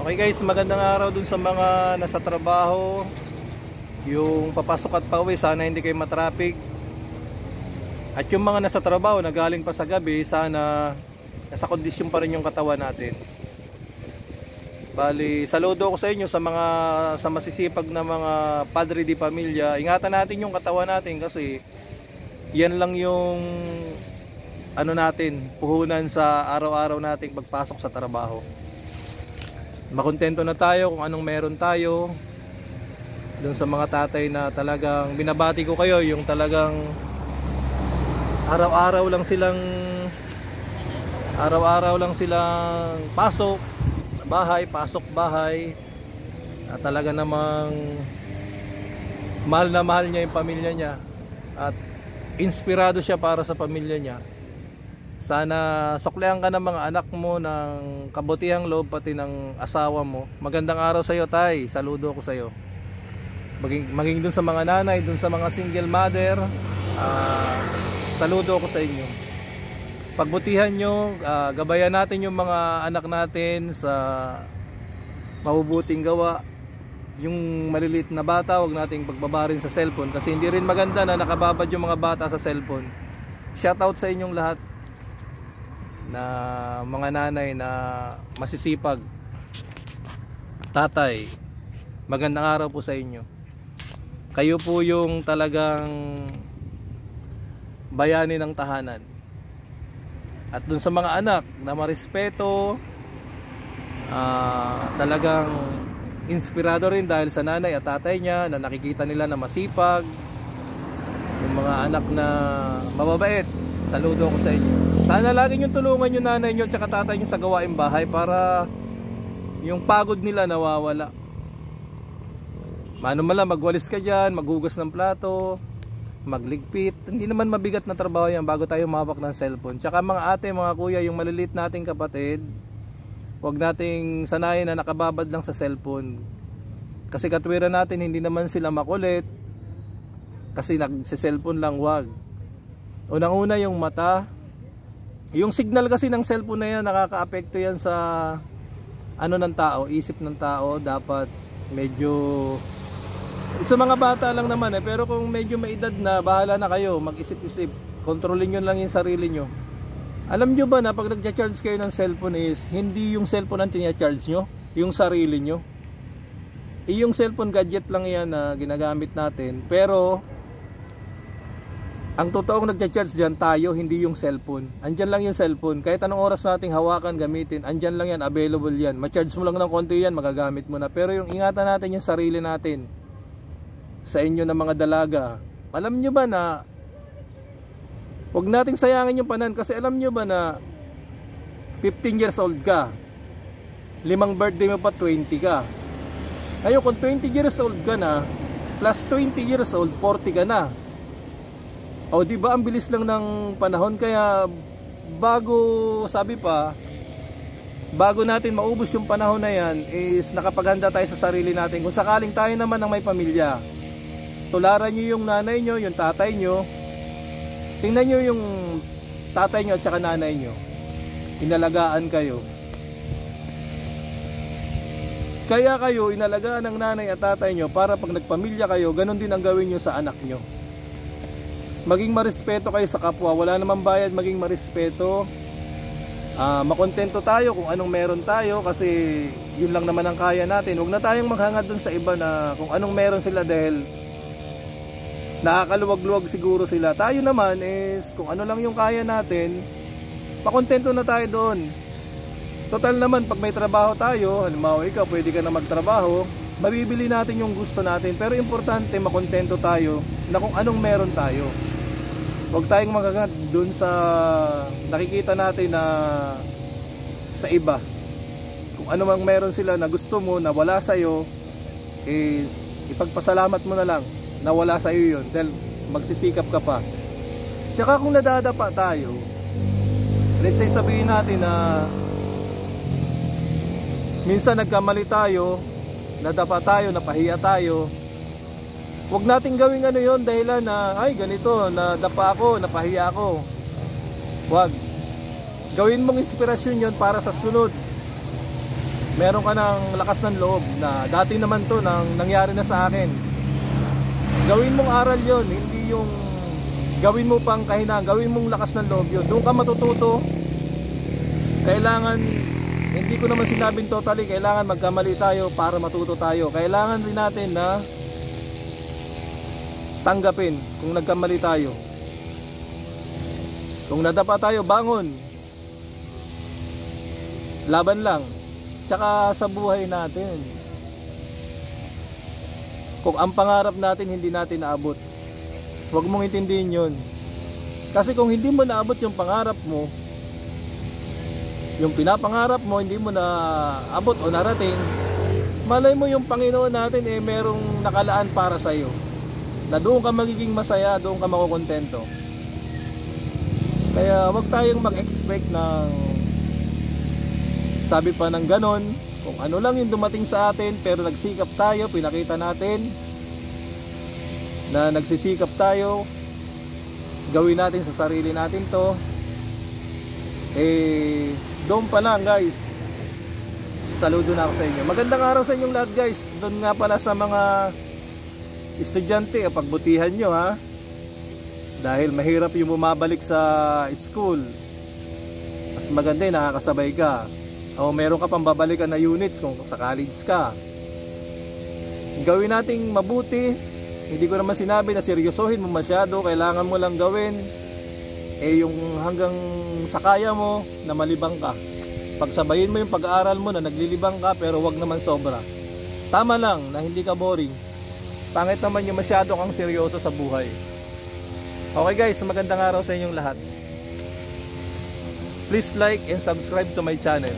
Okay guys, magandang araw dun sa mga nasa trabaho. Yung papasok at pauwi, sana hindi kayo matraffic. At yung mga nasa trabaho na galing pa sa gabi, sana nasa kondisyon pa rin yung katawan natin. Bali, saludo ko sa inyo sa masisipag na mga padre di pamilya. Ingatan natin yung katawan natin kasi yan lang yung puhunan sa araw-araw nating pagpasok sa trabaho. Makontento na tayo kung anong meron tayo. Doon sa mga tatay na talagang binabati ko kayo, yung talagang araw-araw lang silang pasok bahay, at talaga namang mahal na mahal niya yung pamilya niya at inspirado siya para sa pamilya niya. Sana suklihan ka ng mga anak mo ng kabutihang loob, pati ng asawa mo. Magandang araw sa iyo, tay. Saludo ko sa iyo. Maging dun sa mga nanay, dun sa mga single mother, saludo ko sa inyo. Pagbutihan nyo, gabayan natin yung mga anak natin sa mabubuting gawa. Yung maliliit na bata, huwag nating pagbabarin sa cellphone, kasi hindi rin maganda na nakababad yung mga bata sa cellphone. Shoutout sa inyong lahat na mga nanay na masisipag, tatay. Magandang araw po sa inyo. Kayo po yung talagang bayani ng tahanan. At dun sa mga anak na marespeto, talagang inspirado rin dahil sa nanay at tatay niya na nakikita nila na masipag. Yung mga anak na mababait, saludo ko sa inyo. Sana lagi nyo tulungan yung nanay nyo at tatay nyo sa gawaing bahay para yung pagod nila nawawala. Mano mala, magwalis ka dyan, maghugas ng plato, magligpit. Hindi naman mabigat na trabaho yan bago tayo mahawak ng cellphone. Tsaka mga ate, mga kuya, yung maliliit nating kapatid, huwag nating sanayin na nakababad lang sa cellphone. Kasi katwiran natin, hindi naman sila makulit kasi nagse-cellphone lang. Wag. Unang-una yung mata. Yung signal kasi ng cellphone na yan, nakaka-apekto yan sa ng tao, isip ng tao. Dapat medyo, sa mga bata lang naman pero kung medyo may edad na, bahala na kayo, mag-isip-isip, kontrolin nyo lang yung sarili nyo. Alam nyo ba na pag nag-charge kayo ng cellphone is hindi yung cellphone ang tina-charge nyo, yung sarili nyo. Yung cellphone gadget lang yan na ginagamit natin, pero ang totoong nagcha-charge dyan tayo, hindi yung cellphone. Andyan lang yung cellphone. Kahit anong oras nating hawakan, gamitin, andyan lang yan, available yan. Ma-charge mo lang ng konti yan, magagamit mo na. Pero yung ingatan natin yung sarili natin. Sa inyo na mga dalaga, alam nyo ba na huwag nating sayangin yung panan. Kasi alam nyo ba na 15 years old ka, 5 birthday mo pa, 20 ka. Ngayon kung 20 years old ka na, plus 20 years old, 40 ka na. O di ba ang bilis lang ng panahon, kaya bago natin maubos yung panahon na yan is nakapaghanda tayo sa sarili natin. Kung sakaling tayo naman ang may pamilya, tularan nyo yung nanay nyo, yung tatay nyo. Tingnan nyo yung tatay nyo at saka nanay nyo, inalagaan kayo. Kaya kayo inalagaan ng nanay at tatay nyo para pag nagpamilya kayo, ganun din ang gawin nyo sa anak nyo. Maging marespeto kayo sa kapwa. Wala namang bayad maging marespeto. Makontento tayo kung anong meron tayo, kasi yun lang naman ang kaya natin. Huwag na tayong maghangad dun sa iba na kung anong meron sila dahil nakakaluwag-luwag siguro sila. Tayo naman is kung ano lang yung kaya natin, makontento na tayo doon. Total naman pag may trabaho tayo, halimbawa ikaw pwede ka na magtrabaho, mabibili natin yung gusto natin. Pero importante makontento tayo na kung anong meron tayo. Huwag tayong magagad dun sa nakikita natin na sa iba. Kung ano mang meron sila na gusto mo na wala sa'yo, is ipagpasalamat mo na lang na wala sa'yo yun, dahil magsisikap ka pa. Tsaka kung nadadapa tayo, let's say sabihin natin na minsan nagkamali tayo, nadapa tayo, napahiya tayo, huwag nating gawing yun dahilan na ay ganito, nadapa ako, napahiya ako. Huwag. Gawin mong inspirasyon yun para sa sunod. meron ka ng lakas ng loob na dati naman to nang nangyari na sa akin. Gawin mong aral yon, hindi yung gawin mo pang kahinaan, gawin mong lakas ng loob yun. Doon ka matututo. Kailangan, hindi ko naman sinabing totally, kailangan magkamali tayo para matuto tayo. Kailangan rin natin na tanggapin kung nagkamali tayo. Kung nadapa tayo, bangon. Laban lang. Tsaka sa buhay natin, kung ang pangarap natin hindi natin naabot, huwag mong intindihin yun. Kasi kung hindi mo naabot yung pangarap mo, yung pinapangarap mo, hindi mo na abot o narating, malay mo yung Panginoon natin merong nakalaan para sa iyo, na doon ka magiging masaya, doon ka makukontento. Kaya wag tayong mag-expect ng sabi pa ng ganon, kung ano lang yung dumating sa atin, pero nagsikap tayo, pinakita natin na nagsisikap tayo, gawin natin sa sarili natin to, doon pa lang guys. Saludo na ako sa inyo. Magandang araw sa inyong lahat guys. Doon nga pala sa mga estudyante, pagbutihan nyo ha, dahil mahirap yung bumabalik sa school. Mas maganda yung nakakasabay ka, o meron ka pang babalikan na units kung sa college ka. Gawin nating mabuti. Hindi ko naman sinabi na seryosohin mo masyado. Kailangan mo lang gawin yung hanggang sa kaya mo na malibang ka. Pagsabayin mo yung pag-aaral mo na naglilibang ka, pero wag naman sobra. Tama lang na hindi ka boring. Pangit naman yung masyado kang seryoso sa buhay. Okay guys, magandang araw sa inyong lahat. Please like and subscribe to my channel.